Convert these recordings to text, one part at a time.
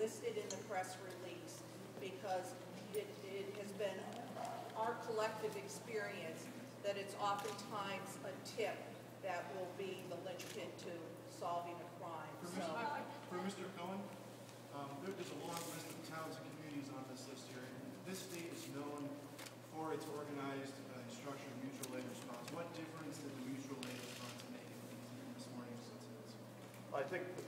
listed in the press release because it has been our collective experience that it's oftentimes a tip that will be the linchpin to solving a crime. For Mr. Cohen, there's a long list of towns and communities on this list here. And this state is known for its organized and structured mutual aid response. What difference did the mutual aid response make in this morning's incidents? I think the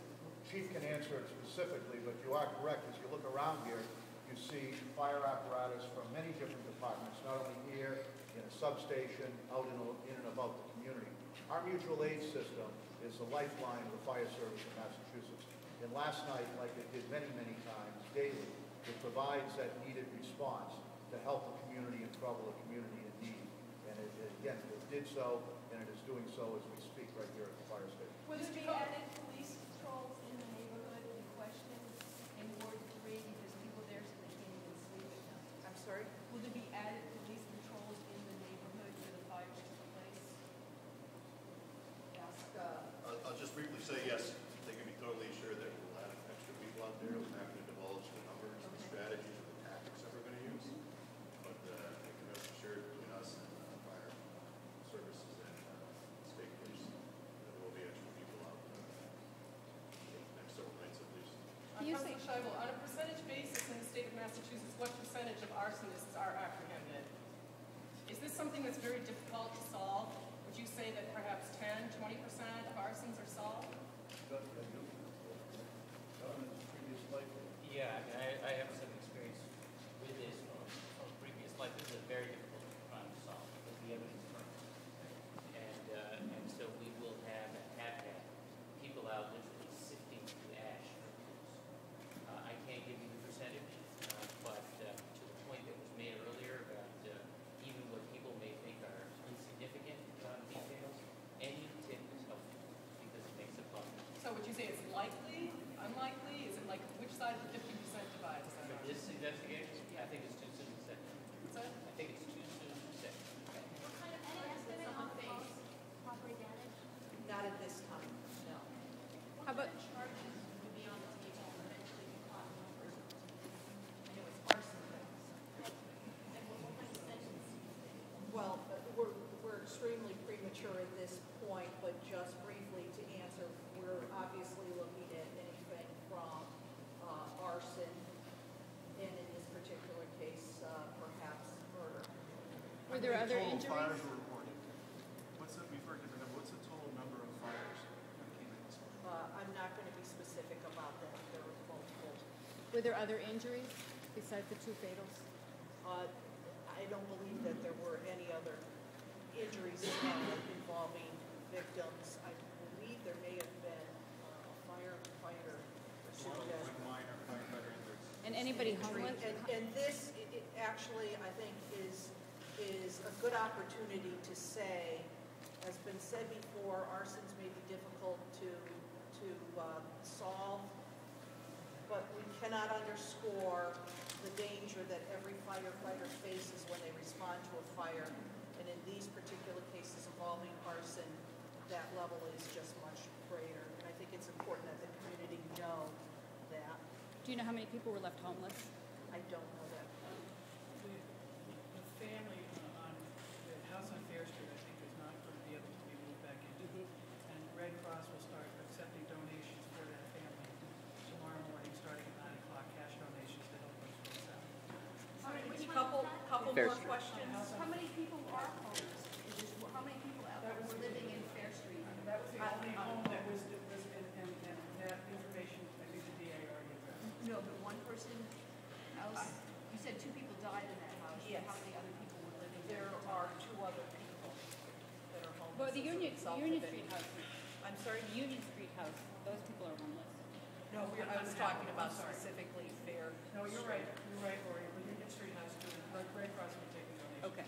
chief can answer it specifically, but you are correct. As you look around here, you see fire apparatus from many different departments, not only here, in a substation, out in and about the community. Our mutual aid system is the lifeline of the fire service in Massachusetts. And last night, like it did many, many times, daily, it provides that needed response to help the community in trouble, a community in need. And again, it did so, and it is doing so as we speak right here at the fire station. Will there be added police patrols in the neighborhood in question in Ward 3 because people there so they can't even sleep at night? I'm sorry? Will there be added police patrols in the neighborhood where the fire takes place? I'll just briefly say yes. They can be totally assured that we'll have extra people out there. We're not going to divulge the numbers, the strategies, or the tactics that we're going to use. But they can rest assured between us and fire services and state police that there will be extra people out there next several nights at least. Councilor Scheibel, on a percentage basis in the state of Massachusetts, what percentage of arsonists are apprehended? Is this something that's very difficult to solve? Would you say that perhaps 10, 20% of arsons are solved? Yeah, I mean, I have some experience with this from previous life. This is a very difficult crime to solve because the evidence burns. And so we will have had people out literally sifting through ash for clues. I can't give you the percentage, but to the point that was made earlier about even what people may think are insignificant details, any tip is helpful because it makes a puzzle. So would you say it's likely, unlikely? Is it like which side of the 50% divide? Is that For this investigation, I think it's too soon to say. What's that? I think it's too soon to say. What kind of charges did someone face? Property damage? Not at this time, no. How about charges would be on the table and eventually be caught in one person? I know it's arson. And what kind of sentence? Well, we're extremely premature at this point, but just briefly to answer, we're obviously looking at anything from arson, and in this particular case, perhaps murder. Were there other Total injuries? fires were reported. What's the total number of fires that came in this morning? I'm not going to be specific about that. There were multiple. Were there other injuries besides the two fatals? I don't believe that there were any other injuries involving victims. I believe there may have been a firefighter or two dead. And anybody homeless? And this actually, I think, is a good opportunity to say, has been said before, arsons may be difficult to solve, but we cannot underscore the danger that every firefighter faces when they respond to a fire. And in these particular cases involving arson, that level is just much greater. And I think it's important that the community know that. Do you know how many people were left homeless? I don't know that. The family on the house on Fair Street, I think, is not going to be able to be moved back into. And Red Cross will start accepting donations for that family tomorrow morning, starting at 9 o'clock, cash donations to help us with that. Couple more questions. How many people are homeless? How many people out there were living in Fair Street? That was the only home that was and that information, I think the DA already addressed. No, but one person else? You said two people died in that house. Yes. How many other people were living there? There are two other people that are homeless. Well, the as a Union result Street of it. house. I'm sorry? The Union Street house, those people are homeless. No, I was talking about specifically Fair. No, you're right, Lori. The Union Street has to, Red Cross will take the donations. Okay.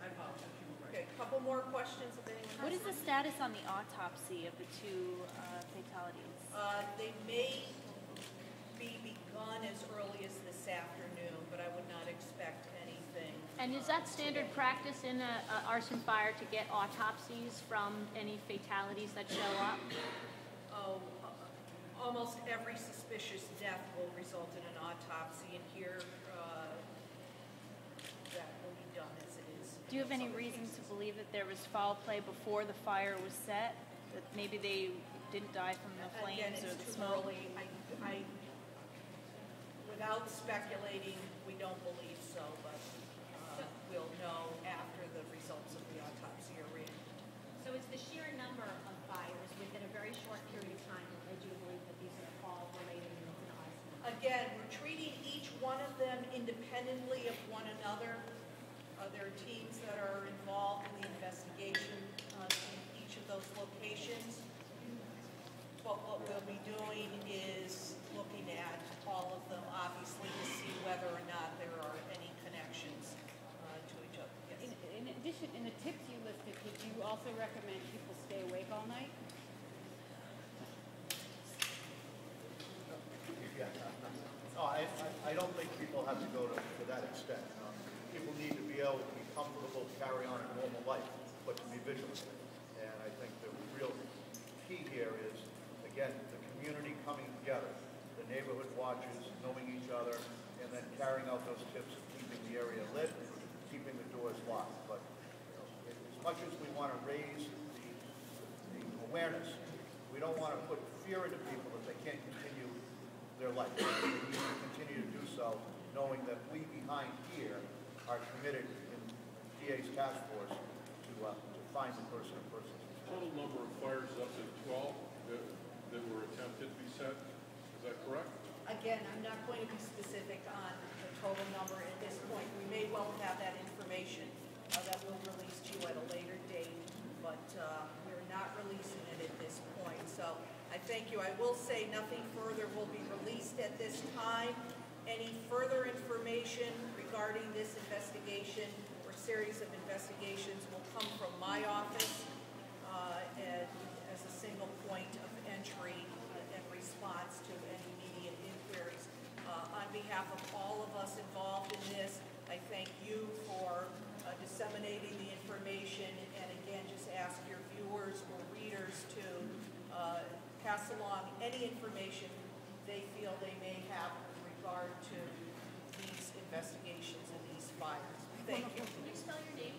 I apologize, you were Okay, right. couple more questions if anyone has. What is the status on the autopsy of the two fatalities? They may be begun as early as this afternoon, but I would not expect anything. And is that standard practice in an arson fire to get autopsies from any fatalities that show up? Oh, almost every suspicious death will result in an autopsy, and here, that will be done as it is. Do you have any reason to believe that there was foul play before the fire was set? That maybe they didn't die from the Again, flames or it's the too smoke? early. Without speculating, we don't believe so, but we'll know after the results of the autopsy are in. So it's the sheer number of fires within a very short period of time that led you to believe that these are all related and it's an arson? Again, we're treating each one of them independently of one another. There are teams that are involved in the investigation in each of those locations. But what we'll be doing is looking at all of them, obviously, to see whether or not there are any connections to each other. Yes. In addition, in the tips you listed, did you also recommend people stay awake all night? Yeah. No, I don't think people have to go to that extent. People need to be able to be comfortable, carry on a normal life, but to be vigilant. And I think the real key here is, again, the community coming together, the neighborhood watches, knowing each other, and then carrying out those tips of keeping the area lit, keeping the doors locked. But as much as we want to raise the awareness, we don't want to put fear into people that they can't continue their life. They need to continue to do so, knowing that we behind here are committed in DA's task force to find the person or persons. Total number of fires is up to 12 that were attempted to be set. Is that correct? Again, I'm not going to be specific on the total number at this point. We may well have that information that we'll release to you at a later date, but we're not releasing it at this point. So I thank you. I will say nothing further will be released at this time. Any further information regarding this investigation or series of investigations will come from my office and as a single point of entry and response to any immediate inquiries. On behalf of all of us involved in this, I thank you for disseminating the information, and again, just ask your viewers or readers to pass along any information they feel they may have with regard to these investigations and these fires. Thank you. Can you spell your name?